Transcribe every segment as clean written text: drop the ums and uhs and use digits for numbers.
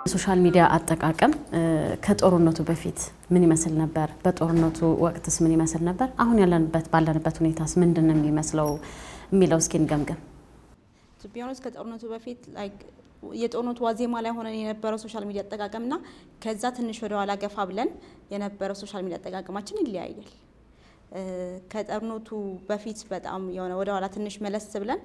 ሶሻል ሚዲያ አጠቃቀም ከጦርነቱ በፊት ምን ይመስል ነበር? በጦርነቱ ወቅትስ ምን ይመስል ነበር? አሁን ባለንበት ሁኔታስ ምንድነው የሚመስለው የሚለው እስኪ እንገምገም። ቢሆንስ ከጦርነቱ በፊት የጦርነቱ ዋዜማ ላይ ሆነን የነበረው ሶሻል ሚዲያ አጠቃቀምና ከዛ ትንሽ ወደ ኋላ ገፋ ብለን የነበረው ሶሻል ሚዲያ አጠቃቀማችን ይለያያል። ከጦርነቱ በፊት በጣም ወደ ኋላ ትንሽ መለስ ብለን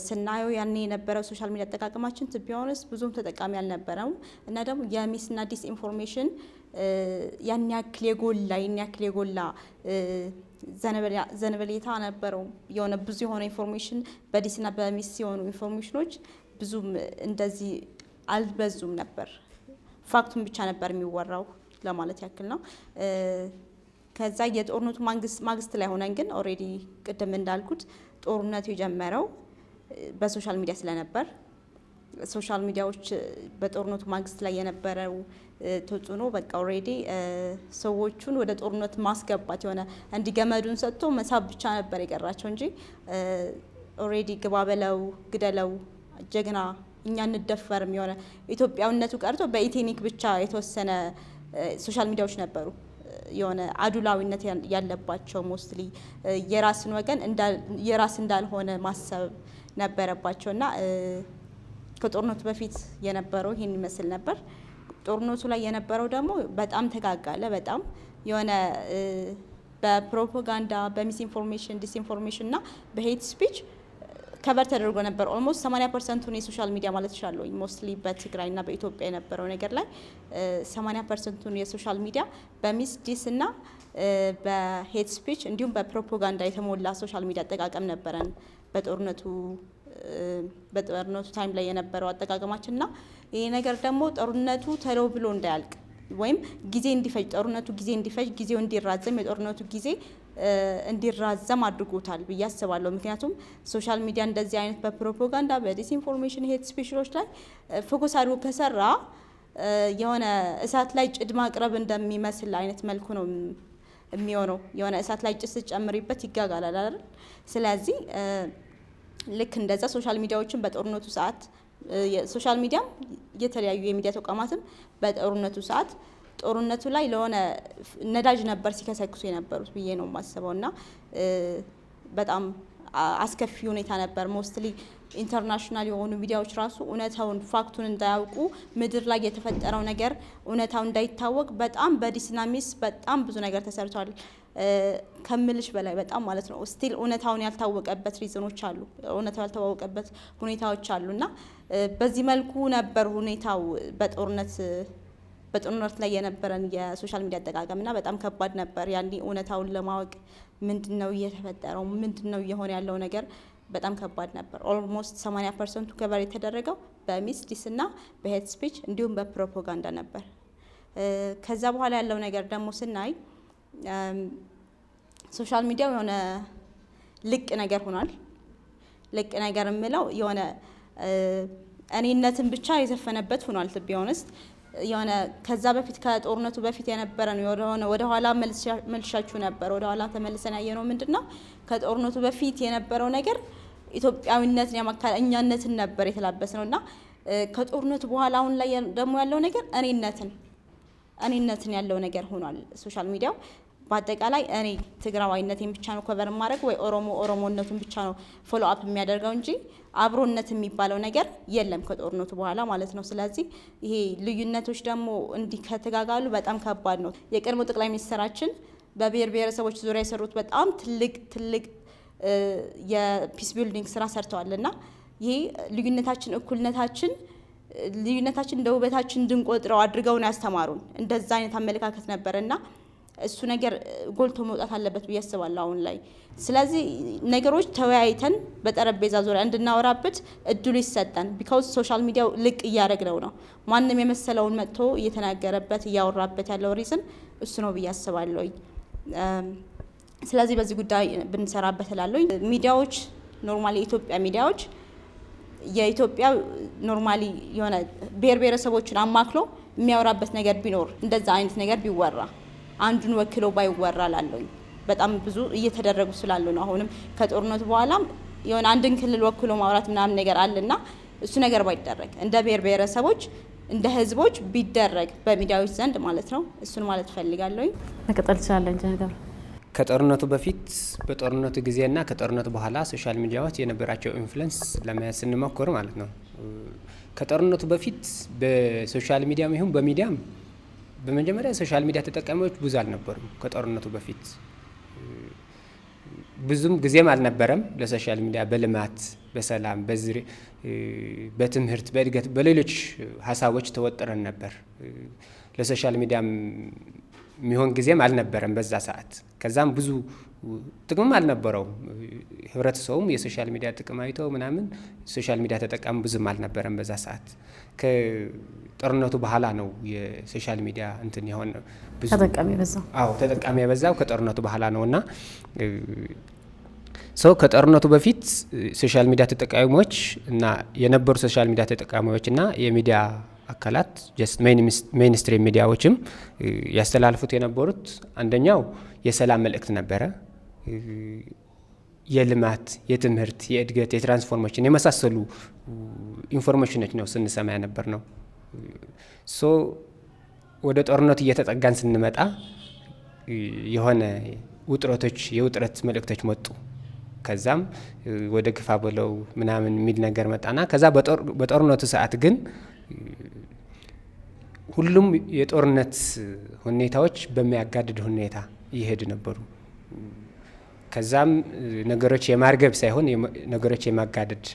ስናየው ያኔ የነበረው ሶሻል ሚዲያ አጠቃቀማችን ቢሆንስ ብዙም ተጠቃሚ አልነበረም እና ደግሞ የሚስና ዲስ ኢንፎርሜሽን ያን ያክል የጎላ ዘነበሌታ ነበረው። ብዙ የሆነ ኢንፎርሜሽን በዲስና በሚስ የሆኑ ኢንፎርሜሽኖች ብዙም እንደዚህ አልበዙም ነበር። ፋክቱን ብቻ ነበር የሚወራው ለማለት ያክል ነው። ከዛ የጦርነቱ ማግስት ላይ ሆነን ግን ኦሬዲ ቅድም እንዳልኩት ጦርነቱ የጀመረው በሶሻል ሚዲያ ስለነበር ሶሻል ሚዲያዎች በጦርነቱ ማግስት ላይ የነበረው ተጽዕኖ በቃ ኦሬዲ ሰዎቹን ወደ ጦርነት ማስገባት እንዲገመዱን ሰጥቶ መሳብ ብቻ ነበር የቀራቸው እንጂ ኦሬዲ ግባበለው ግደለው ጀግና እኛ እንደፈርም ኢትዮጵያዊነቱ ቀርቶ በኢቴኒክ ብቻ የተወሰነ ሶሻል ሚዲያዎች ነበሩ። አዱላዊነት ያለባቸው ሞስትሊ የራስን ወገን የራስ እንዳልሆነ ማሰብ ነበረባቸውና ከጦርነቱ በፊት የነበረው ይሄን ይመስል ነበር። ጦርነቱ ላይ የነበረው ደግሞ በጣም ተጋጋለ። በጣም በፕሮፓጋንዳ በሚስ ኢንፎርሜሽን ዲስኢንፎርሜሽን እና በሄት ስፒች ከቨር ተደርጎ ነበር። ኦልሞስት 80% የሶሻል ሚዲያ ማለት ይችላል ሞስትሊ በትግራይና በኢትዮጵያ የነበረው ነገር ላይ 80% የሶሻል ሚዲያ በሚስ ዲስ እና በሄት ስፒች እንዲሁም በፕሮፓጋንዳ የተሞላ ሶሻል ሚዲያ አጠቃቀም ነበረን በጦርነቱ ታይም ላይ የነበረው አጠቃቀማችንና ይሄ ነገር ደግሞ ጦርነቱ ተሎ ብሎ እንዳያልቅ ወይም ጦርነቱ ጊዜ እንዲፈጅ ጊዜው እንዲራዘም የጦርነቱ ጊዜ እንዲራዘም አድርጎታል ብዬ አስባለሁ። ምክንያቱም ሶሻል ሚዲያ እንደዚህ አይነት በፕሮፓጋንዳ በዲስኢንፎርሜሽን ሄት ስፒቾች ላይ ፎከስ አድርጎ ከሰራ እሳት ላይ ጭድ ማቅረብ እንደሚመስል አይነት መልኩ ነው የሚሆነው። እሳት ላይ ጭስ ጨምሪበት ይጋጋላል አይደል? ስለዚህ ልክ እንደዛ ሶሻል ሚዲያዎችን በጦርነቱ ሰዓት ሶሻል ሚዲያ የተለያዩ የሚዲያ ተቋማትም በጦርነቱ ሰዓት ጦርነቱ ላይ ነዳጅ ነበር ሲከሰክሱ የነበሩት ብዬ ነው የማስበውና በጣም አስከፊ ሁኔታ ነበር። ሞስትሊ ኢንተርናሽናል የሆኑ ሚዲያዎች ራሱ እውነታውን ፋክቱን እንዳያውቁ ምድር ላይ የተፈጠረው ነገር እውነታው እንዳይታወቅ በጣም በዲስናሚስ በጣም ብዙ ነገር ተሰርቷል ከምልሽ በላይ በጣም ማለት ነው። ስቲል እውነታውን ያልታወቀበት ሪዝኖች አሉ፣ እውነታው ያልታወቀበት ሁኔታዎች አሉና በዚህ መልኩ ነበር ሁኔታው በጦርነት ላይ የነበረን የሶሻል ሚዲያ አጠቃቀምና በጣም ከባድ ነበር። ያኔ እውነታውን ለማወቅ ምንድነው እየተፈጠረው ምንድነው እየሆነ ያለው ነገር በጣም ከባድ ነበር። ኦልሞስት 80% ከቨር የተደረገው በሚስ ዲስ እና በሄት ስፒች እንዲሁም በፕሮፓጋንዳ ነበር። ከዛ በኋላ ያለው ነገር ደግሞ ስናይ ሶሻል ሚዲያው ልቅ ነገር ሆኗል። ልቅ ነገር የምለው እኔነትን ብቻ የዘፈነበት ሆኗል። ቢሆንስት ከዛ በፊት ከጦርነቱ በፊት የነበረን ወደ ኋላ መልሻችሁ ነበር። ወደ ኋላ ተመልሰን ያየነው ምንድነው ከጦርነቱ በፊት የነበረው ነገር ኢትዮጵያዊነትን ያማከለ እኛነትን ነበር የተላበስነውና ከጦርነቱ በኋላ አሁን ላይ ደግሞ ያለው ነገር እኔነትን ያለው ነገር ሆኗል። ሶሻል ሚዲያው በአጠቃላይ እኔ ትግራዋይነቴን ብቻ ነው ከቨር ማድረግ ወይ ኦሮሞነቱን ብቻ ነው ፎሎ አፕ የሚያደርገው እንጂ አብሮነት የሚባለው ነገር የለም ከጦርነቱ በኋላ ማለት ነው። ስለዚህ ይሄ ልዩነቶች ደግሞ እንዲህ ከተጋጋሉ በጣም ከባድ ነው። የቀድሞ ጠቅላይ ሚኒስትራችን በብሔር ብሔረሰቦች ዙሪያ የሰሩት በጣም ትልቅ የፒስ ቢልዲንግ ስራ ሰርተዋልና ይሄ ልዩነታችን እንደ ውበታችን እንድንቆጥረው አድርገው ነው ያስተማሩን። እንደዛ አይነት አመለካከት ነበርና እሱ ነገር ጎልቶ መውጣት አለበት ብዬ አስባለሁ አሁን ላይ። ስለዚህ ነገሮች ተወያይተን በጠረጴዛ ዙሪያ እንድናወራበት እድሉ ይሰጣን። ቢካውዝ ሶሻል ሚዲያው ልቅ እያደረግነው ነው። ማንም የመሰለውን መጥቶ እየተናገረበት እያወራበት ያለው ሪዝን እሱ ነው ብዬ አስባለሁ። ስለዚህ በዚህ ጉዳይ ብንሰራበት እላለሁ። ሚዲያዎች ኖርማሊ የኢትዮጵያ ሚዲያዎች የኢትዮጵያ ኖርማሊ ብሔር ብሔረሰቦችን አማክሎ የሚያወራበት ነገር ቢኖር እንደዛ አይነት ነገር ቢወራ አንዱን ወክሎ ባይወራ ላለኝ በጣም ብዙ እየተደረጉ ስላሉ ነው። አሁንም ከጦርነቱ በኋላም አንድን ክልል ወክሎ ማውራት ምናምን ነገር አለና እሱ ነገር ባይደረግ እንደ ብሔር ብሔረሰቦች እንደ ህዝቦች ቢደረግ በሚዲያዎች ዘንድ ማለት ነው። እሱን ማለት ፈልጋለሁ። መቀጠል ይችላል ጀነራል። ከጦርነቱ በፊት በጦርነቱ ጊዜና ከጦርነቱ በኋላ ሶሻል ሚዲያዎች የነበራቸው ኢንፍሉዌንስ ለማየት ስንሞክር ማለት ነው። ከጦርነቱ በፊት በሶሻል ሚዲያም ይሁን በሚዲያም በመጀመሪያ ሶሻል ሚዲያ ተጠቃሚዎች ብዙ አልነበሩም። ከጦርነቱ በፊት ብዙም ጊዜም አልነበረም ለሶሻል ሚዲያ በልማት፣ በሰላም፣ በትምህርት፣ በእድገት፣ በሌሎች ሀሳቦች ተወጥረን ነበር። ለሶሻል ሚዲያም የሚሆን ጊዜም አልነበረም በዛ ሰዓት። ከዛም ብዙ ጥቅምም አልነበረውም። ህብረተሰቡም የሶሻል ሚዲያ ጥቅም አይተው ምናምን ሶሻል ሚዲያ ተጠቃሚ ብዙም አልነበረም በዛ ሰዓት። ከጦርነቱ በኋላ ነው የሶሻል ሚዲያ እንትን የሆነ ብዙ ተጠቃሚ የበዛው። አዎ ተጠቃሚ የበዛው ከጦርነቱ በኋላ ነውና ሰው ከጦርነቱ በፊት ሶሻል ሚዲያ ተጠቃሚዎች እና የነበሩ ሶሻል ሚዲያ ተጠቃሚዎች እና የሚዲያ አካላት ጀስት ሜይንስትሪም ሚዲያዎችም ያስተላልፉት የነበሩት አንደኛው የሰላም መልእክት ነበረ። የልማት፣ የትምህርት፣ የእድገት፣ የትራንስፎርሜሽን የመሳሰሉ ኢንፎርሜሽኖች ነው ስንሰማ የነበር ነው። ሶ ወደ ጦርነቱ እየተጠጋን ስንመጣ የሆነ ውጥረቶች፣ የውጥረት መልእክቶች መጡ። ከዛም ወደ ግፋ በለው ምናምን የሚል ነገር መጣና ከዛ በጦርነቱ ሰዓት ግን ሁሉም የጦርነት ሁኔታዎች በሚያጋድድ ሁኔታ እየሄዱ ነበሩ። ከዛም ነገሮች የማርገብ ሳይሆን ነገሮች የማጋደድ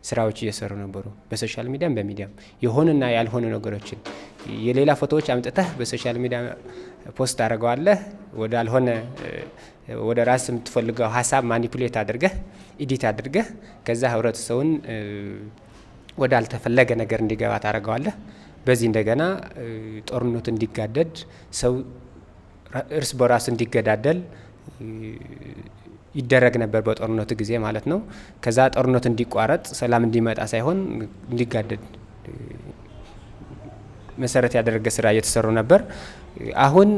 ስራዎች እየሰሩ ነበሩ። በሶሻል ሚዲያም በሚዲያም የሆኑና ያልሆኑ ነገሮችን የሌላ ፎቶዎች አምጥተህ በሶሻል ሚዲያ ፖስት አድርገዋለህ። ወደ አልሆነ ወደ ራስ የምትፈልገው ሀሳብ ማኒፑሌት አድርገህ ኤዲት አድርገህ ከዛ ህብረተሰቡን ወደ አልተፈለገ ነገር እንዲገባ ታደርገዋለህ። በዚህ እንደገና ጦርነቱ እንዲጋደድ፣ ሰው እርስ በራሱ እንዲገዳደል ይደረግ ነበር በጦርነቱ ጊዜ ማለት ነው። ከዛ ጦርነቱ እንዲቋረጥ፣ ሰላም እንዲመጣ ሳይሆን እንዲጋደድ መሰረት ያደረገ ስራ እየተሰሩ ነበር። አሁን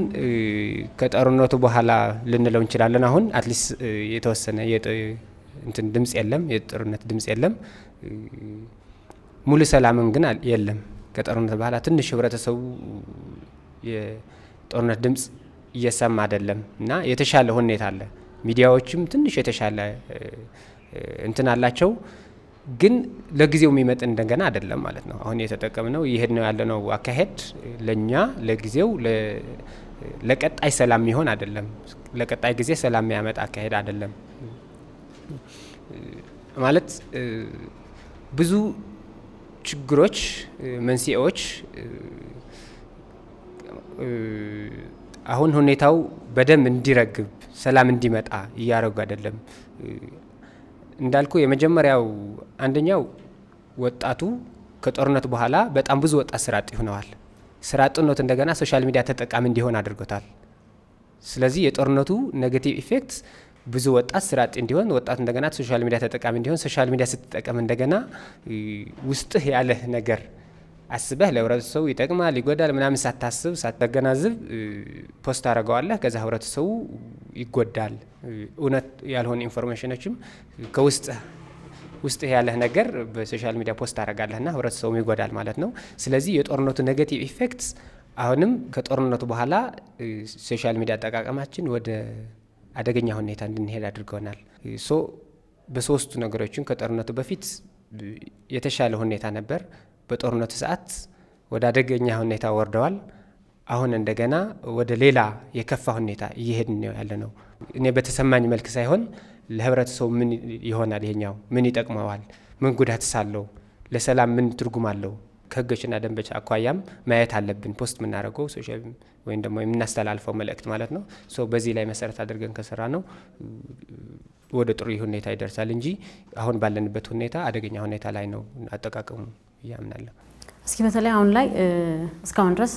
ከጦርነቱ በኋላ ልንለው እንችላለን። አሁን አትሊስት የተወሰነ እንትን ድምጽ የለም፣ የጦርነት ድምጽ የለም። ሙሉ ሰላምም ግን የለም። ከጦርነት በኋላ ትንሽ ህብረተሰቡ የጦርነት ድምጽ እየሰማ አይደለም እና የተሻለ ሁኔታ አለ። ሚዲያዎችም ትንሽ የተሻለ እንትን አላቸው፣ ግን ለጊዜው የሚመጥ እንደገና አይደለም ማለት ነው። አሁን የተጠቀምነው ይሄድ ነው ያለነው አካሄድ ለኛ ለጊዜው ለቀጣይ ሰላም የሚሆን አይደለም። ለቀጣይ ጊዜ ሰላም የሚያመጣ አካሄድ አይደለም ማለት ብዙ ችግሮች፣ መንስኤዎች አሁን ሁኔታው በደንብ እንዲረግብ ሰላም እንዲመጣ እያደረጉ አይደለም። እንዳልኩ የመጀመሪያው አንደኛው ወጣቱ ከጦርነቱ በኋላ በጣም ብዙ ወጣት ስራ አጥ ሆነዋል። ስራ አጥነቱ እንደገና ሶሻል ሚዲያ ተጠቃሚ እንዲሆን አድርጎታል። ስለዚህ የጦርነቱ ኔጌቲቭ ኢፌክት ብዙ ወጣት ስራ አጥ እንዲሆን፣ ወጣት እንደገና ሶሻል ሚዲያ ተጠቃሚ እንዲሆን፣ ሶሻል ሚዲያ ስትጠቀም እንደገና ውስጥህ ያለህ ነገር አስበህ ለህብረተሰቡ ይጠቅማል ይጎዳል ምናምን ሳታስብ ሳትገናዝብ ፖስት አደርገዋለህ። ከዛ ህብረተሰቡ ይጎዳል። እውነት ያልሆነ ኢንፎርሜሽኖችም ከውስጥ ያለህ ነገር በሶሻል ሚዲያ ፖስት አደርጋለህና ህብረተሰቡ ይጎዳል ማለት ነው። ስለዚህ የጦርነቱ ኔጌቲቭ ኢፌክትስ አሁንም ከጦርነቱ በኋላ ሶሻል ሚዲያ አጠቃቀማችን ወደ አደገኛ ሁኔታ እንድንሄድ አድርገውናል። ሶ በሶስቱ ነገሮችን ከጦርነቱ በፊት የተሻለ ሁኔታ ነበር። በጦርነቱ ሰዓት ወደ አደገኛ ሁኔታ ወርደዋል። አሁን እንደገና ወደ ሌላ የከፋ ሁኔታ እየሄድን ነው ያለ ነው። እኔ በተሰማኝ መልክ ሳይሆን ለህብረተሰቡ ምን ይሆናል፣ ይሄኛው ምን ይጠቅመዋል፣ ምን ጉዳትስ አለው፣ ለሰላም ምን ትርጉም አለው፣ ከህጎችና ደንቦች አኳያም ማየት አለብን። ፖስት የምናደርገው ሶሻል ወይም ደግሞ የምናስተላልፈው መልእክት ማለት ነው። ሶ በዚህ ላይ መሰረት አድርገን ከሰራ ነው ወደ ጥሩ ሁኔታ ይደርሳል እንጂ አሁን ባለንበት ሁኔታ አደገኛ ሁኔታ ላይ ነው አጠቃቀሙ ያምናለሁ። እስኪ በተለይ አሁን ላይ እስካሁን ድረስ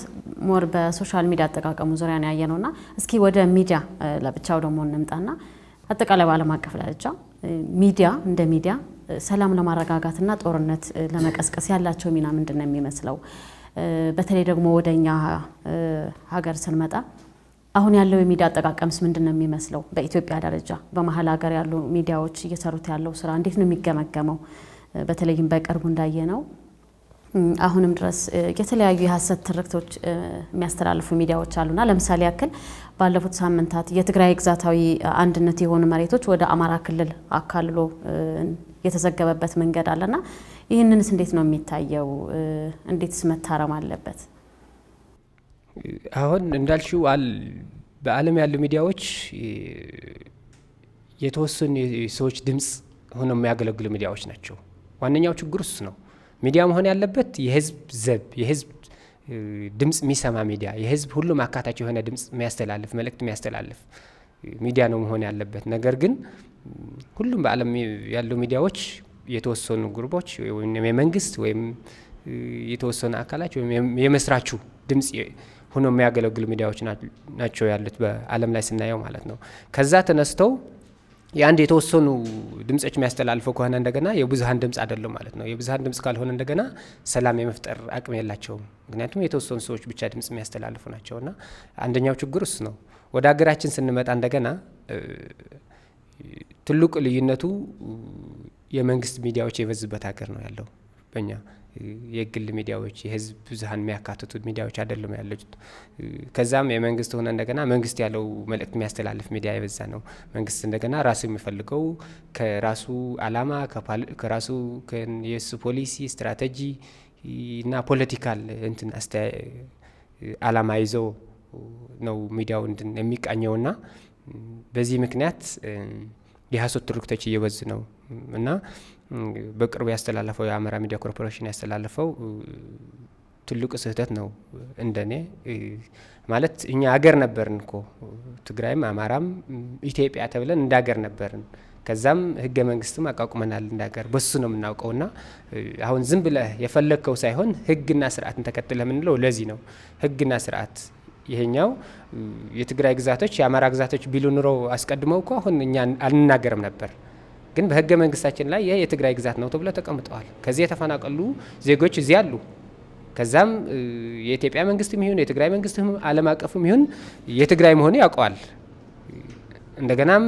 ሞር በሶሻል ሚዲያ አጠቃቀሙ ዙሪያ ነው ያየነውና እስኪ ወደ ሚዲያ ለብቻው ደግሞ እንምጣና አጠቃላይ በዓለም አቀፍ ደረጃ ሚዲያ እንደ ሚዲያ ሰላም ለማረጋጋትና ጦርነት ለመቀስቀስ ያላቸው ሚና ምንድነው የሚመስለው? በተለይ ደግሞ ወደኛ ሀገር ስንመጣ አሁን ያለው የሚዲያ አጠቃቀምስ ምንድነው የሚመስለው? በኢትዮጵያ ደረጃ በመሀል ሀገር ያሉ ሚዲያዎች እየሰሩት ያለው ስራ እንዴት ነው የሚገመገመው? በተለይም በቅርቡ እንዳየነው አሁንም ድረስ የተለያዩ የሐሰት ትርክቶች የሚያስተላልፉ ሚዲያዎች አሉና ለምሳሌ ያክል ባለፉት ሳምንታት የትግራይ ግዛታዊ አንድነት የሆኑ መሬቶች ወደ አማራ ክልል አካልሎ የተዘገበበት መንገድ አለና ይህንንስ እንዴት ነው የሚታየው? እንዴትስ መታረም አለበት? አሁን እንዳልሽው በዓለም ያሉ ሚዲያዎች የተወሰኑ ሰዎች ድምጽ ሆነው የሚያገለግሉ ሚዲያዎች ናቸው። ዋነኛው ችግር እሱ ነው። ሚዲያ መሆን ያለበት የህዝብ ዘብ የህዝብ ድምጽ የሚሰማ ሚዲያ የህዝብ ሁሉም አካታች የሆነ ድምጽ የሚያስተላልፍ መልእክት የሚያስተላልፍ ሚዲያ ነው መሆን ያለበት። ነገር ግን ሁሉም በዓለም ያሉ ሚዲያዎች የተወሰኑ ግሩፖች ወይም የመንግስት ወይም የተወሰኑ አካላች ወይም የመስራቹ ድምጽ ሆኖ የሚያገለግሉ ሚዲያዎች ናቸው ያሉት በዓለም ላይ ስናየው ማለት ነው። ከዛ ተነስተው የአንድ የተወሰኑ ድምጾች የሚያስተላልፈው ከሆነ እንደገና የብዙሃን ድምጽ አይደለም ማለት ነው። የብዙሃን ድምጽ ካልሆነ እንደገና ሰላም የመፍጠር አቅም የላቸውም። ምክንያቱም የተወሰኑ ሰዎች ብቻ ድምጽ የሚያስተላልፉ ናቸውና አንደኛው ችግር እሱ ነው። ወደ ሀገራችን ስንመጣ እንደገና ትልቁ ልዩነቱ የመንግስት ሚዲያዎች የበዙበት ሀገር ነው ያለው። በእኛ የግል ሚዲያዎች የህዝብ ብዙሃን የሚያካትቱ ሚዲያዎች አይደለም ያሉት። ከዛም የመንግስት ሆነ እንደገና መንግስት ያለው መልእክት የሚያስተላልፍ ሚዲያ የበዛ ነው። መንግስት እንደገና ራሱ የሚፈልገው ከራሱ አላማ ከራሱ የሱ ፖሊሲ ስትራቴጂ እና ፖለቲካል እንትን አላማ ይዞ ነው ሚዲያው የሚቃኘውና በዚህ ምክንያት የሐሰት ትርክቶች እየበዙ ነው እና በቅርቡ ያስተላለፈው የአማራ ሚዲያ ኮርፖሬሽን ያስተላለፈው ትልቁ ስህተት ነው እንደኔ። ማለት እኛ ሀገር ነበርን እኮ ትግራይም አማራም ኢትዮጵያ ተብለን እንደ ሀገር ነበርን። ከዛም ህገ መንግስትም አቋቁመናል እንደ ሀገር በሱ ነው የምናውቀውና አሁን ዝም ብለህ የፈለግከው ሳይሆን ህግና ስርዓትን ተከትለህ የምንለው ለዚህ ነው። ህግና ስርዓት ይሄኛው የትግራይ ግዛቶች የአማራ ግዛቶች ቢሉ ኑሮ አስቀድመው እኮ አሁን እኛ አልናገርም ነበር። ግን በህገ መንግስታችን ላይ ይሄ የትግራይ ግዛት ነው ተብሎ ተቀምጠዋል። ከዚህ የተፈናቀሉ ዜጎች እዚህ አሉ። ከዛም የኢትዮጵያ መንግስትም ይሁን የትግራይ መንግስትም ዓለም አቀፍም ይሁን የትግራይ መሆኑ ያውቀዋል። እንደገናም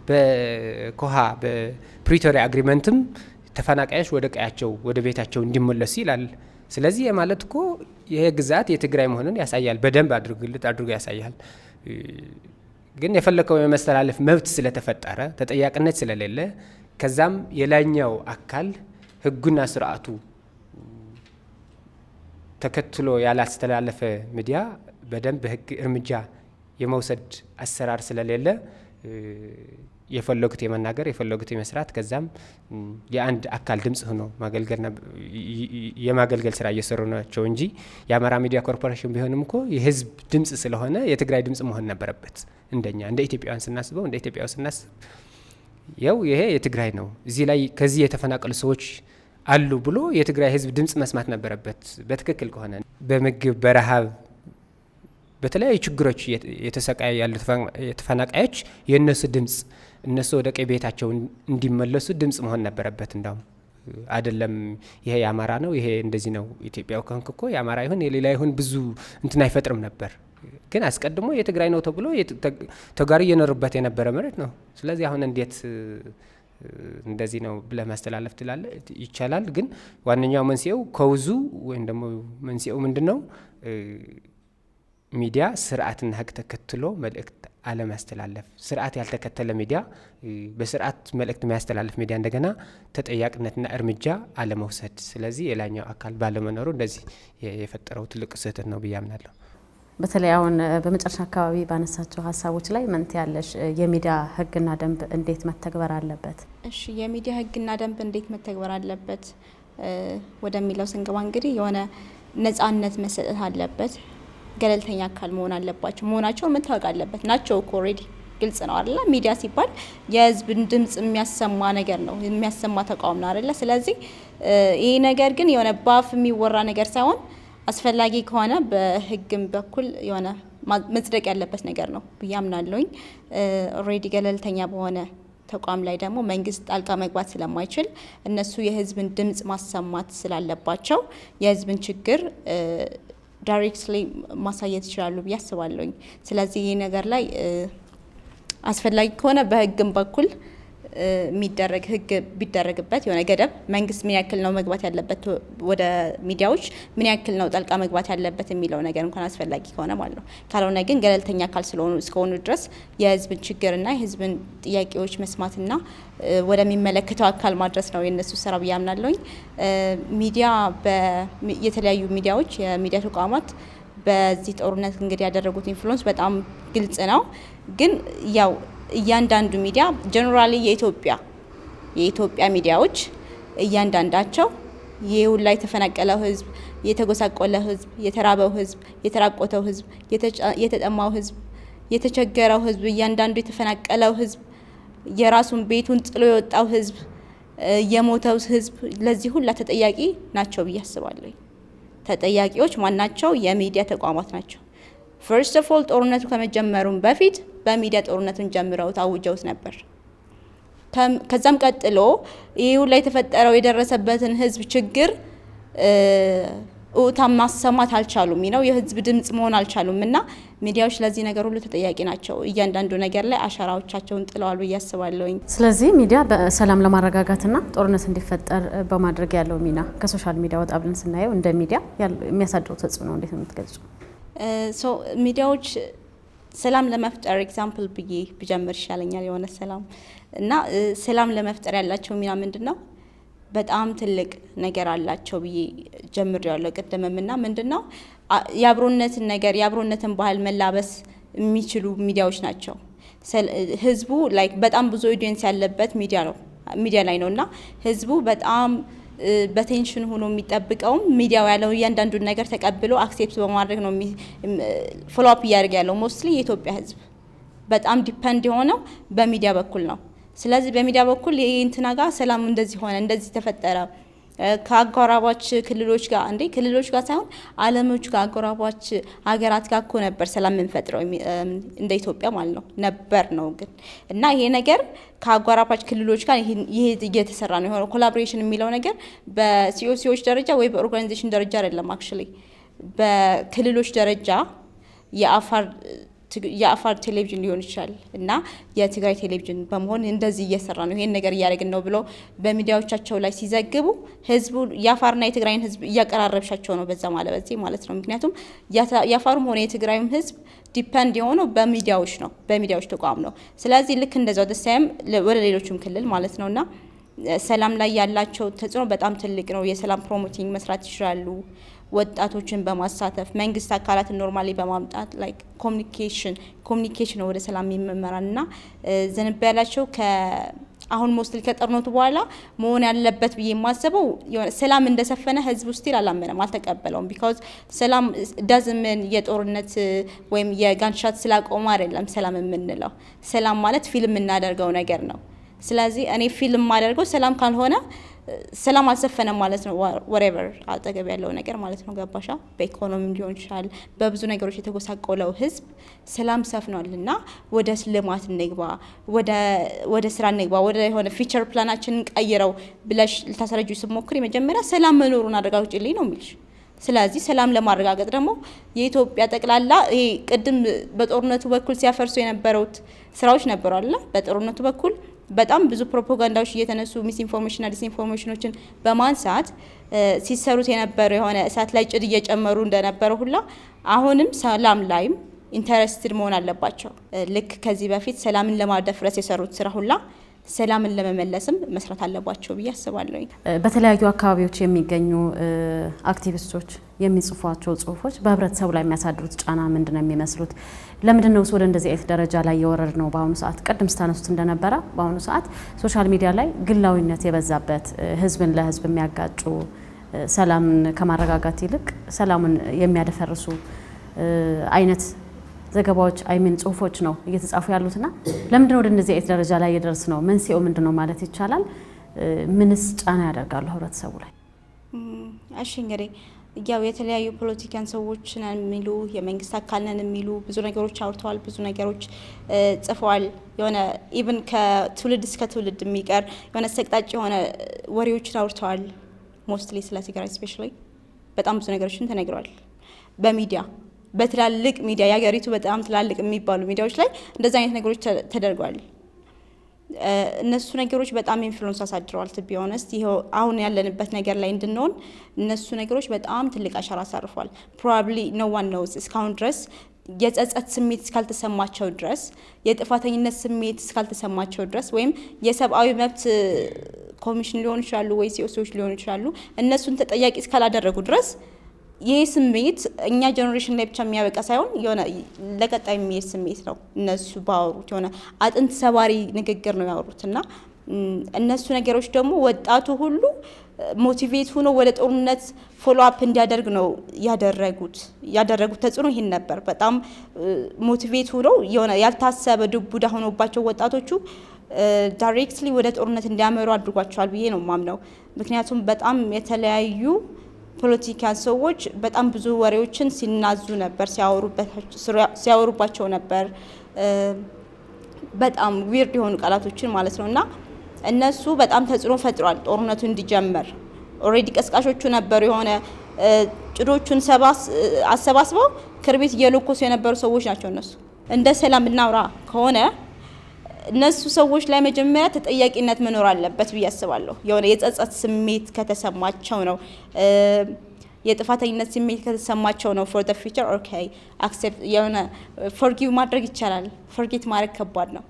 በኮሃ በፕሪቶሪያ አግሪመንትም ተፈናቃዮች ወደ ቀያቸው ወደ ቤታቸው እንዲመለሱ ይላል። ስለዚህ ማለት እኮ ይሄ ግዛት የትግራይ መሆኑን ያሳያል። በደንብ አድርጎ ያሳያል። ግን የፈለከው የመስተላለፍ መብት ስለተፈጠረ ተጠያቂነት ስለሌለ ከዛም የላይኛው አካል ህጉና ስርዓቱ ተከትሎ ያላስተላለፈ ሚዲያ በደንብ ህግ እርምጃ የመውሰድ አሰራር ስለሌለ የፈለጉት የመናገር የፈለጉት የመስራት ከዛም የአንድ አካል ድምጽ ሆኖ የማገልገል ስራ እየሰሩ ናቸው እንጂ የአማራ ሚዲያ ኮርፖሬሽን ቢሆንም እኮ የህዝብ ድምጽ ስለሆነ የትግራይ ድምጽ መሆን ነበረበት። እንደኛ እንደ ኢትዮጵያውያን ስናስበው እንደ ኢትዮጵያው ስናስብ ያው ይሄ የትግራይ ነው እዚህ ላይ ከዚህ የተፈናቀሉ ሰዎች አሉ ብሎ የትግራይ ህዝብ ድምጽ መስማት ነበረበት። በትክክል ከሆነ በምግብ በረሃብ በተለያዩ ችግሮች የተሰቃዩ ያሉ ተፈናቃዮች የነሱ ድምጽ እነሱ ወደ ቀይ ቤታቸው እንዲመለሱ ድምጽ መሆን ነበረበት። እንዳውም አይደለም ይሄ የአማራ ነው ይሄ እንደዚህ ነው ኢትዮጵያው ከንክ እኮ የአማራ ይሁን የሌላ ይሁን ብዙ እንትን አይፈጥርም ነበር። ግን አስቀድሞ የትግራይ ነው ተብሎ ተጋሪ እየኖርበት የነበረ መሬት ነው። ስለዚህ አሁን እንዴት እንደዚህ ነው ብለህ ማስተላለፍ ይቻላል? ግን ዋነኛው መንስኤው ከውዙ ወይም ደግሞ መንስኤው ምንድነው? ሚዲያ ስርዓትና ህግ ተከትሎ መልእክት አለማስተላለፍ። ስርዓት ያልተከተለ ሚዲያ በስርዓት መልእክት የሚያስተላልፍ ሚዲያ እንደገና ተጠያቂነትና እርምጃ አለመውሰድ። ስለዚህ የላኛው አካል ባለመኖሩ እንደዚህ የፈጠረው ትልቅ ስህተት ነው ብዬ አምናለሁ። በተለይ አሁን በመጨረሻ አካባቢ ባነሳቸው ሀሳቦች ላይ ምን ትያለሽ? የሚዲያ ህግና ደንብ እንዴት መተግበር አለበት? እሺ፣ የሚዲያ ህግና ደንብ እንዴት መተግበር አለበት ወደሚለው ስንገባ እንግዲህ የሆነ ነጻነት መሰጠት አለበት። ገለልተኛ አካል መሆን አለባቸው። መሆናቸውን መታወቅ አለበት። ናቸው እኮ ኦልሬዲ ግልጽ ነው አይደለ? ሚዲያ ሲባል የህዝብን ድምጽ የሚያሰማ ነገር ነው፣ የሚያሰማ ተቋም ነው አይደለ? ስለዚህ ይሄ ነገር ግን የሆነ ባፍ የሚወራ ነገር ሳይሆን አስፈላጊ ከሆነ በህግም በኩል የሆነ መጽደቅ ያለበት ነገር ነው ብዬ አምናለሁኝ። ኦልሬዲ ገለልተኛ በሆነ ተቋም ላይ ደግሞ መንግስት ጣልቃ መግባት ስለማይችል እነሱ የህዝብን ድምጽ ማሰማት ስላለባቸው የህዝብን ችግር ዳይሬክትሊ ማሳየት ይችላሉ ብዬ አስባለሁኝ። ስለዚህ ይህ ነገር ላይ አስፈላጊ ከሆነ በህግም በኩል የሚደረግ ህግ ቢደረግበት የሆነ ገደብ መንግስት ምን ያክል ነው መግባት ያለበት ወደ ሚዲያዎች ምን ያክል ነው ጣልቃ መግባት ያለበት የሚለው ነገር እንኳን አስፈላጊ ከሆነ ማለት ነው። ካልሆነ ግን ገለልተኛ አካል እስከሆኑ ድረስ የህዝብን ችግርና የህዝብን ጥያቄዎች መስማትና ወደሚመለከተው አካል ማድረስ ነው የነሱ ስራ ብዬ አምናለሁኝ። ሚዲያ የተለያዩ ሚዲያዎች የሚዲያ ተቋማት በዚህ ጦርነት እንግዲህ ያደረጉት ኢንፍሉዌንስ በጣም ግልጽ ነው። ግን ያው እያንዳንዱ ሚዲያ ጀነራሊ የኢትዮጵያ ሚዲያዎች እያንዳንዳቸው ይሄው ላይ የተፈናቀለው ህዝብ፣ የተጎሳቆለ ህዝብ፣ የተራበው ህዝብ፣ የተራቆተው ህዝብ፣ የተጠማው ህዝብ፣ የተቸገረው ህዝብ፣ እያንዳንዱ የተፈናቀለው ህዝብ፣ የራሱን ቤቱን ጥሎ የወጣው ህዝብ፣ የሞተው ህዝብ ለዚህ ሁላ ተጠያቂ ናቸው ብዬ አስባለሁ። ተጠያቂዎች ማናቸው? የሚዲያ ተቋማት ናቸው። ፈርስት ኦፍ ኦል ጦርነቱ ከመጀመሩም በፊት በሚዲያ ጦርነቱን ጀምረው ታውጀውት ነበር። ከዛም ቀጥሎ ይሄው ላይ የተፈጠረው የደረሰበትን ህዝብ ችግር ኡታ ማሰማት አልቻሉም ነው የህዝብ ድምጽ መሆን አልቻሉም። እና ሚዲያዎች ለዚህ ነገር ሁሉ ተጠያቂ ናቸው። እያንዳንዱ ነገር ላይ አሻራዎቻቸውን ጥለዋል ብዬ አስባለሁኝ። ስለዚህ ሚዲያ በሰላም ለማረጋጋትና ጦርነት እንዲፈጠር በማድረግ ያለው ሚና ከሶሻል ሚዲያ ወጣ ብለን ስናየው እንደ ሚዲያ የሚያሳድረው ተጽዕኖ እንዴት ነው የምትገልጹ? ሚዲያዎች ሰላም ለመፍጠር ኤግዛምፕል ብዬ ብጀምር ይሻለኛል። የሆነ ሰላም ለመፍጠር ያላቸው ሚና ምንድነው? በጣም ትልቅ ነገር አላቸው ብዬ ጀምሬያለሁ ቅድምምና ምንድነው የአብሮነትን ባህል መላበስ የሚችሉ ሚዲያዎች ናቸው። ህዝቡ በጣም ብዙ ኦዲየንስ ያለበት ሚዲያ ላይ ነውና ህዝቡ በጣም በቴንሽን ሆኖ የሚጠብቀው ሚዲያው ያለው እያንዳንዱን ነገር ተቀብሎ አክሴፕት በማድረግ ነው ፎሎ አፕ እያደረገ ያለው። ሞስትሊ የኢትዮጵያ ህዝብ በጣም ዲፔንድ የሆነው በሚዲያ በኩል ነው። ስለዚህ በሚዲያ በኩል እንትና ጋር ሰላም እንደዚህ ሆነ እንደዚህ ተፈጠረ ከአጎራባች ክልሎች ጋር ሳይሆን ዓለሞች ጋር አጎራባች ሀገራት ጋር እኮ ነበር ሰላም የምንፈጥረው እንደ ኢትዮጵያ ማለት ነው ነበር ነው ግን እና ይሄ ነገር ከአጎራባች ክልሎች ጋር ይሄ እየተሰራ ነው የሆነው። ኮላቦሬሽን የሚለው ነገር በሲኦሲዎች ደረጃ ወይ በኦርጋናይዜሽን ደረጃ አይደለም። አክቹሊ በክልሎች ደረጃ የአፋር ቴሌቪዥን ሊሆን ይችላል እና የትግራይ ቴሌቪዥን በመሆን እንደዚህ እየሰራ ነው ይሄን ነገር እያደረግን ነው ብሎ በሚዲያዎቻቸው ላይ ሲዘግቡ ህዝቡ የአፋርና የትግራይን ህዝብ እያቀራረብሻቸው ነው በዛ ማለት ነው። ምክንያቱም የአፋሩም ሆነ የትግራይም ህዝብ ዲፔንድ የሆነው በሚዲያዎች ነው፣ በሚዲያዎች ተቋም ነው። ስለዚህ ልክ እንደዛው ደሳይም ወደ ሌሎችም ክልል ማለት ነውና ሰላም ላይ ያላቸው ተጽዕኖ በጣም ትልቅ ነው። የሰላም ፕሮሞቲንግ መስራት ይችላሉ። ወጣቶችን በማሳተፍ መንግስት አካላትን ኖርማሊ በማምጣት ላይክ ኮሚኒኬሽን ወደ ሰላም የሚመራና ዝንባሌያቸው አሁን ሞስትሊ ከጦርነቱ በኋላ መሆን ያለበት ብዬ የማስበው ሰላም እንደሰፈነ ህዝብ ስቲል አላመነም፣ አልተቀበለውም። ቢካዝ ሰላም ዳዝምን የጦርነት ወይም የጋንሻት ስላቆመ አይደለም ሰላም የምንለው። ሰላም ማለት ፊልም እናደርገው ነገር ነው። ስለዚህ እኔ ፊልም ማደርገው ሰላም ካልሆነ ሰላም አልሰፈነም ማለት ነው። ወሬቨር አጠገብ ያለው ነገር ማለት ነው። ገባሻ? በኢኮኖሚ ሊሆን ይችላል፣ በብዙ ነገሮች የተጎሳቆለው ህዝብ ሰላም ሰፍኗልና ወደ ልማት እንግባ፣ ወደ ስራ እንግባ፣ ወደ የሆነ ፊቸር ፕላናችንን ቀይረው ብለሽ ልታስረጁ ስትሞክሪ መጀመሪያ ሰላም መኖሩን አረጋግጪልኝ ነው የሚልሽ። ስለዚህ ሰላም ለማረጋገጥ ደግሞ የኢትዮጵያ ጠቅላላ ይሄ ቅድም በጦርነቱ በኩል ሲያፈርሱ የነበሩት ስራዎች ነበሩ አይደል? በጦርነቱ በኩል በጣም ብዙ ፕሮፓጋንዳዎች እየተነሱ ሚስ ኢንፎርሜሽንና ዲስኢንፎርሜሽኖችን በማንሳት ሲሰሩት የነበረው የሆነ እሳት ላይ ጭድ እየጨመሩ እንደነበረው ሁላ አሁንም ሰላም ላይም ኢንተረስትድ መሆን አለባቸው። ልክ ከዚህ በፊት ሰላምን ለማደፍረስ የሰሩት ስራ ሁላ ሰላምን ለመመለስም መስራት አለባቸው ብዬ አስባለሁ። በተለያዩ አካባቢዎች የሚገኙ አክቲቪስቶች የሚጽፏቸው ጽሁፎች በህብረተሰቡ ላይ የሚያሳድሩት ጫና ምንድነው የሚመስሉት? ለምንድነው ወደ እንደዚህ አይነት ደረጃ ላይ የወረድ ነው? በአሁኑ ሰዓት ቀደም ስታነሱት እንደነበረ በአሁኑ ሰዓት ሶሻል ሚዲያ ላይ ግላዊነት የበዛበት ህዝብን ለህዝብ የሚያጋጩ ሰላምን ከማረጋጋት ይልቅ ሰላምን የሚያደፈርሱ አይነት ዘገባዎች ጽሁፎች ነው እየተጻፉ ያሉትና ለምንድነው ወደ እንደዚህ አይነት ደረጃ ላይ የደረስ ነው? መንስኤው ምንድነው ማለት ይቻላል? ምንስ ጫና ያደርጋሉ ህብረተሰቡ ላይ? እሺ እንግዲህ ያው የተለያዩ ፖለቲካን ሰዎች ነን የሚሉ የመንግስት አካል ነን የሚሉ ብዙ ነገሮች አውርተዋል፣ ብዙ ነገሮች ጽፈዋል። የሆነ ኢቭን ከትውልድ እስከ ትውልድ የሚቀር የሆነ ሰቅጣጭ የሆነ ወሬዎችን አውርተዋል። ሞስትሊ ስለ ትግራይ ስፔሻሊ በጣም ብዙ ነገሮችን ተነግረዋል በሚዲያ በትላልቅ ሚዲያ የሀገሪቱ በጣም ትላልቅ የሚባሉ ሚዲያዎች ላይ እንደዛ አይነት ነገሮች ተደርጓል። እነሱ ነገሮች በጣም ኢንፍሉዌንስ አሳድረዋል። ቱ ቢ ኦነስት ይሄው አሁን ያለንበት ነገር ላይ እንድንሆን እነሱ ነገሮች በጣም ትልቅ አሻራ አሳርፏል። ፕሮባብሊ ኖ ዋን ኖውስ እስካሁን ድረስ የጸጸት ስሜት እስካልተሰማቸው ድረስ የጥፋተኝነት ስሜት እስካልተሰማቸው ድረስ ወይም የሰብአዊ መብት ኮሚሽን ሊሆኑ ይችላሉ ወይ ሲኦሲዎች ሊሆኑ ይችላሉ እነሱን ተጠያቂ እስካላደረጉ ድረስ ይህ ስሜት እኛ ጀኔሬሽን ላይ ብቻ የሚያበቃ ሳይሆን የሆነ ለቀጣይ የሚሄድ ስሜት ነው። እነሱ ባወሩት የሆነ አጥንት ሰባሪ ንግግር ነው ያወሩትና እነሱ ነገሮች ደግሞ ወጣቱ ሁሉ ሞቲቬት ሆኖ ወደ ጦርነት ፎሎ አፕ እንዲያደርግ ነው ያደረጉት ተጽዕኖ ይሄን ነበር። በጣም ሞቲቬት ሆኖ የሆነ ያልታሰበ ዱብዳ ሆኖባቸው ወጣቶቹ ዳይሬክትሊ ወደ ጦርነት እንዲያመሩ አድርጓቸዋል ብዬ ነው ማምነው። ምክንያቱም በጣም የተለያዩ ፖለቲካል ሰዎች በጣም ብዙ ወሬዎችን ሲናዙ ነበር፣ ሲያወሩባቸው ነበር፣ በጣም ዊርድ የሆኑ ቃላቶችን ማለት ነውና እነሱ በጣም ተጽዕኖ ፈጥሯል ጦርነቱ እንዲጀመር። ኦልሬዲ ቀስቃሾቹ ነበሩ። የሆነ ጭዶቹን አሰባስበው ክርቢት እየለኮሱ የነበሩ ሰዎች ናቸው እነሱ። እንደ ሰላም እናውራ ከሆነ እነሱ ሰዎች ላይ መጀመሪያ ተጠያቂነት መኖር አለበት ብዬ አስባለሁ። የሆነ የጸጸት ስሜት ከተሰማቸው ነው የጥፋተኝነት ስሜት ከተሰማቸው ነው ፎር ዘ ፊውቸር ኦኬ አክሴፕት የሆነ ፎርጊቭ ማድረግ ይቻላል። ፎርጌት ማድረግ ከባድ ነው።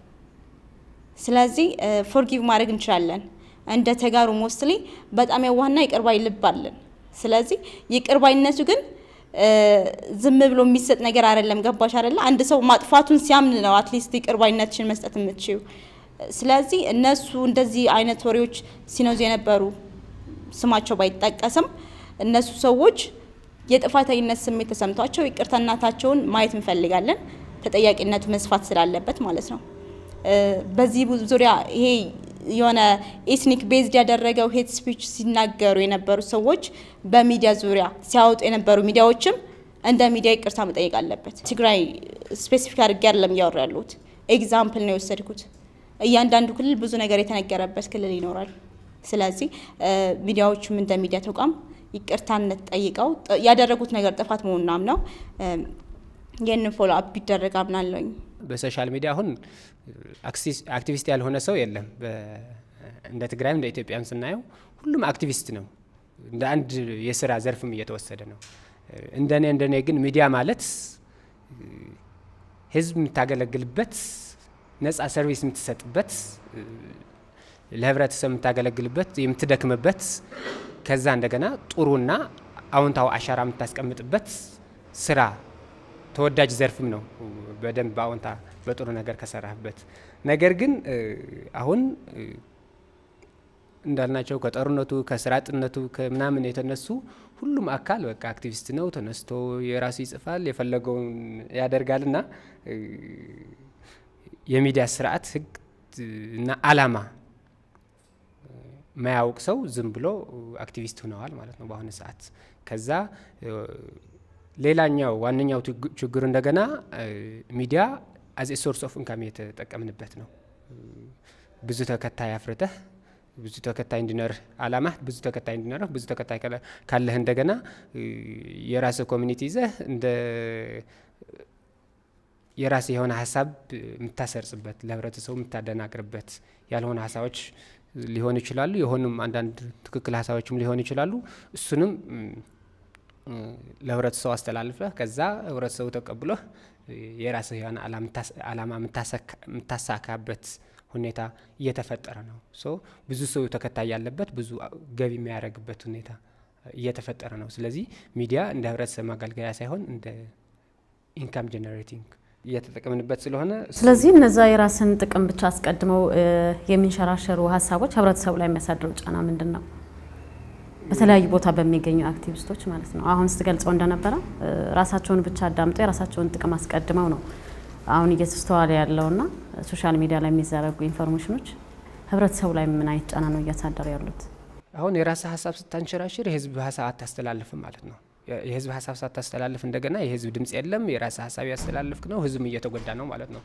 ስለዚህ ፎርጊቭ ማድረግ እንችላለን። እንደ ተጋሩ ሞስትሊ በጣም የዋህና ይቅርባይ ልብ አለን። ስለዚህ ይቅርባይነቱ ግን ዝም ብሎ የሚሰጥ ነገር አይደለም። ገባሽ አይደለ? አንድ ሰው ማጥፋቱን ሲያምን ነው አትሊስት ይቅርባይነትሽን መስጠት የምትችይው። ስለዚህ እነሱ እንደዚህ አይነት ወሬዎች ሲነዙ የነበሩ ስማቸው ባይጠቀስም እነሱ ሰዎች የጥፋተኝነት ስሜት ተሰምቷቸው ይቅርታናታቸውን ማየት እንፈልጋለን። ተጠያቂነቱ መስፋት ስላለበት ማለት ነው። በዚህ ዙሪያ ይሄ የሆነ ኤትኒክ ቤዝድ ያደረገው ሄት ስፒች ሲናገሩ የነበሩ ሰዎች በሚዲያ ዙሪያ ሲያወጡ የነበሩ ሚዲያዎችም እንደ ሚዲያ ይቅርታ መጠየቅ አለበት። ትግራይ ስፔሲፊክ አድርጌ አይደለም እያወሩ ያሉት፣ ኤግዛምፕል ነው የወሰድኩት። እያንዳንዱ ክልል ብዙ ነገር የተነገረበት ክልል ይኖራል። ስለዚህ ሚዲያዎቹም እንደ ሚዲያ ተቋም ይቅርታነት ጠይቀው ያደረጉት ነገር ጥፋት መሆኑን አምነው ይህንን ፎሎ አፕ ቢደረግ አምናለሁኝ። በሶሻል ሚዲያ አሁን አክቲቪስት ያልሆነ ሰው የለም። እንደ ትግራይም እንደ ኢትዮጵያም ስናየው ሁሉም አክቲቪስት ነው። እንደ አንድ የስራ ዘርፍም እየተወሰደ ነው። እንደኔ ግን ሚዲያ ማለት ህዝብ የምታገለግልበት፣ ነጻ ሰርቪስ የምትሰጥበት፣ ለህብረተሰብ የምታገለግልበት፣ የምትደክምበት፣ ከዛ እንደገና ጥሩና አዎንታዊ አሻራ የምታስቀምጥበት ስራ ተወዳጅ ዘርፍም ነው። በደንብ አዎንታ በጥሩ ነገር ከሰራህበት። ነገር ግን አሁን እንዳልናቸው ከጦርነቱ ከስራ አጥነቱ ከምናምን የተነሱ ሁሉም አካል በቃ አክቲቪስት ነው። ተነስቶ የራሱ ይጽፋል፣ የፈለገውን ያደርጋልና የሚዲያ ስርዓት ህግ እና አላማ ማያውቅ ሰው ዝም ብሎ አክቲቪስት ሆነዋል ማለት ነው በአሁኑ ሰዓት። ከዛ ሌላኛው ዋነኛው ችግር እንደገና ሚዲያ አዝ ኤ ሶርስ ኦፍ ኢንካም የተጠቀምንበት ነው። ብዙ ተከታይ አፍርተህ ብዙ ተከታይ እንዲኖርህ አላማ ብዙ ተከታይ እንዲኖርህ ብዙ ተከታይ ካለህ እንደገና የራስህ ኮሚኒቲ ይዘህ እንደ የራስህ የሆነ ሀሳብ የምታሰርጽበት ለህብረተሰቡ የምታደናቅርበት ያልሆነ ሀሳቦች ሊሆኑ ይችላሉ። የሆኑም አንዳንድ ትክክል ሀሳቦችም ሊሆኑ ይችላሉ። እሱንም ለህብረተሰቡ አስተላልፈህ ከዛ ህብረተሰቡ ተቀብሎህ የራስህ የሆነ አላማ የምታሳካበት ሁኔታ እየተፈጠረ ነው። ብዙ ሰው ተከታይ ያለበት ብዙ ገቢ የሚያደርግበት ሁኔታ እየተፈጠረ ነው። ስለዚህ ሚዲያ እንደ ህብረተሰብ ማገልገያ ሳይሆን እንደ ኢንካም ጀነሬቲንግ እየተጠቀምንበት ስለሆነ ስለዚህ እነዛ የራስን ጥቅም ብቻ አስቀድመው የሚንሸራሸሩ ሀሳቦች ህብረተሰቡ ላይ የሚያሳድረው ጫና ምንድን ነው? በተለያዩ ቦታ በሚገኙ አክቲቪስቶች ማለት ነው። አሁን ስትገልጸው እንደነበረ ራሳቸውን ብቻ አዳምጠው የራሳቸውን ጥቅም አስቀድመው ነው አሁን እየተስተዋለ ያለውና ሶሻል ሚዲያ ላይ የሚዘረጉ ኢንፎርሜሽኖች ህብረተሰቡ ላይ ምን አይነት ጫና ነው እያሳደሩ ያሉት? አሁን የራስ ሀሳብ ስታንሸራሽር የህዝብ ሀሳብ አታስተላልፍም ማለት ነው። የህዝብ ሀሳብ ሳታስተላልፍ እንደገና የህዝብ ድምጽ የለም። የራስ ሀሳብ ያስተላልፍክ ነው፣ ህዝብ እየተጎዳ ነው ማለት ነው።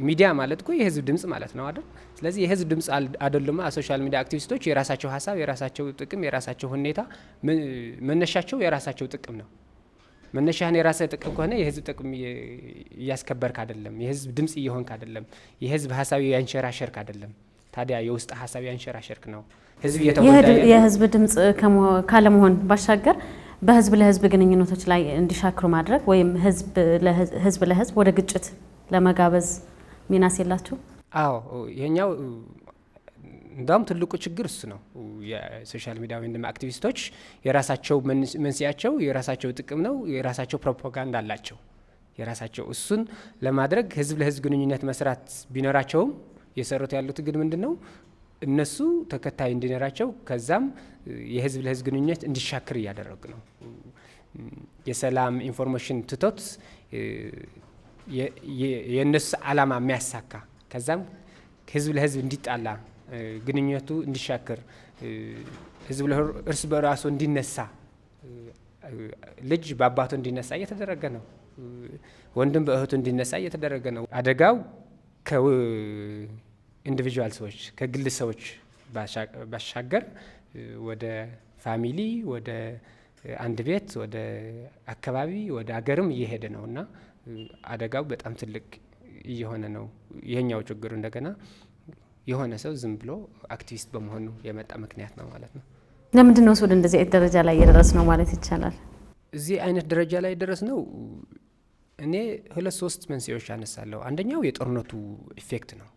ሚዲያ ማለት እኮ የህዝብ ድምጽ ማለት ነው አይደል? ስለዚህ የህዝብ ድምጽ አይደሉማ ሶሻል ሚዲያ አክቲቪስቶች። የራሳቸው ሀሳብ፣ የራሳቸው ጥቅም፣ የራሳቸው ሁኔታ መነሻቸው የራሳቸው ጥቅም ነው። መነሻህን የራስህ ጥቅም ከሆነ የህዝብ ጥቅም እያስከበርክ አይደለም፣ የህዝብ ድምጽ እየሆንክ አይደለም፣ የህዝብ ሀሳብ ያንሸራሸርክ አይደለም። ታዲያ የውስጥ ሀሳብ ያንሸራሸርክ ነው። ህዝብ እየተወዳ የህዝብ ድምጽ ካለመሆን ባሻገር በህዝብ ለህዝብ ግንኙነቶች ላይ እንዲሻክሩ ማድረግ ወይም ህዝብ ለህዝብ ወደ ግጭት ለመጋበዝ ሚናስ የላችሁ? አዎ ይሄኛው እንዳውም ትልቁ ችግር እሱ ነው። የሶሻል ሚዲያ ወይም አክቲቪስቶች የራሳቸው መንስኤያቸው የራሳቸው ጥቅም ነው፣ የራሳቸው ፕሮፓጋንዳ አላቸው የራሳቸው። እሱን ለማድረግ ህዝብ ለህዝብ ግንኙነት መስራት ቢኖራቸውም የሰሩት ያሉት ግን ምንድነው እነሱ ተከታይ እንዲኖራቸው ከዛም የህዝብ ለህዝብ ግንኙነት እንዲሻክር እያደረጉ ነው። የሰላም ኢንፎርሜሽን ትቶት የነሱ ዓላማ የሚያሳካ ከዛም ህዝብ ለህዝብ እንዲጣላ ግንኙነቱ እንዲሻክር ህዝብ እርስ በራሱ እንዲነሳ ልጅ በአባቱ እንዲነሳ እየተደረገ ነው። ወንድም በእህቱ እንዲነሳ እየተደረገ ነው። አደጋው ከኢንዲቪጁዋል ሰዎች ከግል ሰዎች ባሻገር ወደ ፋሚሊ፣ ወደ አንድ ቤት፣ ወደ አካባቢ፣ ወደ አገርም እየሄደ ነው እና አደጋው በጣም ትልቅ እየሆነ ነው። ይሄኛው ችግሩ እንደገና የሆነ ሰው ዝም ብሎ አክቲቪስት በመሆኑ የመጣ ምክንያት ነው ማለት ነው። ለምንድን ነው ወደ እንደዚህ አይነት ደረጃ ላይ የደረስ ነው ማለት ይቻላል? እዚህ አይነት ደረጃ ላይ ደረስ ነው እኔ 2-3 መንስኤዎች አነሳለሁ። አንደኛው የጦርነቱ ኢፌክት ነው።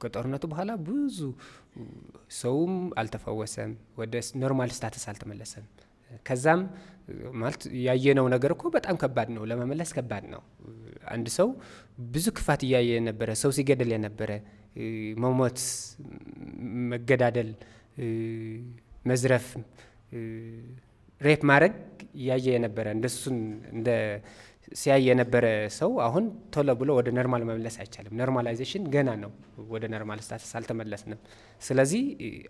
ከጦርነቱ በኋላ ብዙ ሰውም አልተፈወሰም፣ ወደ ኖርማል ስታተስ አልተመለሰም። ከዛም ማለት ያየነው ነገር እኮ በጣም ከባድ ነው፣ ለመመለስ ከባድ ነው። አንድ ሰው ብዙ ክፋት እያየ የነበረ ሰው ሲገደል የነበረ መሞት፣ መገዳደል፣ መዝረፍ፣ ሬፕ ማድረግ እያየ የነበረ እንደሱን እንደ ሲያየ የነበረ ሰው አሁን ቶሎ ብሎ ወደ ኖርማል መመለስ አይቻልም። ኖርማላይዜሽን ገና ነው፣ ወደ ኖርማል ስታተስ አልተመለስንም። ስለዚህ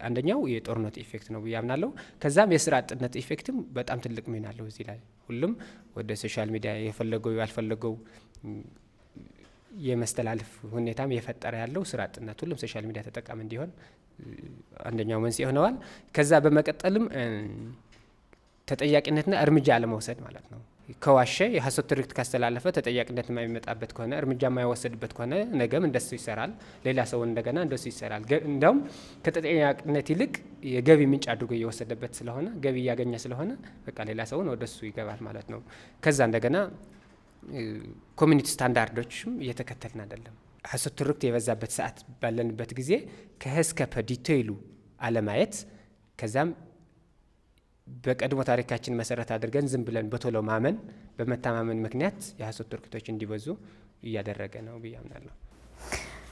አንደኛው የጦርነቱ ኢፌክት ነው ብዬ አምናለሁ። ከዛም የስራ አጥነት ኢፌክትም በጣም ትልቅ ሚና አለው እዚህ ላይ። ሁሉም ወደ ሶሻል ሚዲያ የፈለገው ያልፈለገው የመስተላለፍ ሁኔታም የፈጠረ ያለው ስራ አጥነት፣ ሁሉም ሶሻል ሚዲያ ተጠቃሚ እንዲሆን አንደኛው መንስኤ ሆነዋል። ከዛ በመቀጠልም ተጠያቂነትና እርምጃ አለመውሰድ ማለት ነው። ከዋሸ የሀሰት ትርክት ካስተላለፈ ተጠያቂነት የማይመጣበት ከሆነ እርምጃ የማይወሰድበት ከሆነ ነገም እንደሱ ይሰራል፣ ሌላ ሰው እንደገና እንደሱ ይሰራል። እንዲያውም ከተጠያቂነት ይልቅ የገቢ ምንጭ አድርጎ እየወሰደበት ስለሆነ ገቢ እያገኘ ስለሆነ በቃ ሌላ ሰውን ወደሱ ይገባል ማለት ነው። ከዛ እንደገና ኮሚኒቲ ስታንዳርዶችም እየተከተልን አይደለም። ሀሰት ትርክት የበዛበት ሰዓት ባለንበት ጊዜ ከህዝብ ዲቴይሉ አለማየት ከዛም በቀድሞ ታሪካችን መሰረት አድርገን ዝም ብለን በቶሎ ማመን በመታማመን ምክንያት የሀሰት ትርክቶች እንዲበዙ እያደረገ ነው ብዬ አምናለሁ።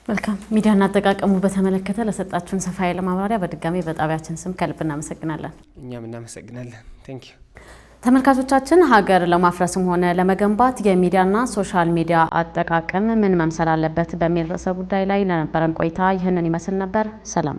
መልካም። ሚዲያና አጠቃቀሙ በተመለከተ ለሰጣችሁን ሰፋ ያለ ማብራሪያ በድጋሚ በጣቢያችን ስም ከልብ እናመሰግናለን። እኛም እናመሰግናለን። ቴንክ ዩ። ተመልካቾቻችን ሀገር ለማፍረስም ሆነ ለመገንባት የሚዲያና ሶሻል ሚዲያ አጠቃቀም ምን መምሰል አለበት በሚል ርዕሰ ጉዳይ ላይ ለነበረን ቆይታ ይህንን ይመስል ነበር። ሰላም።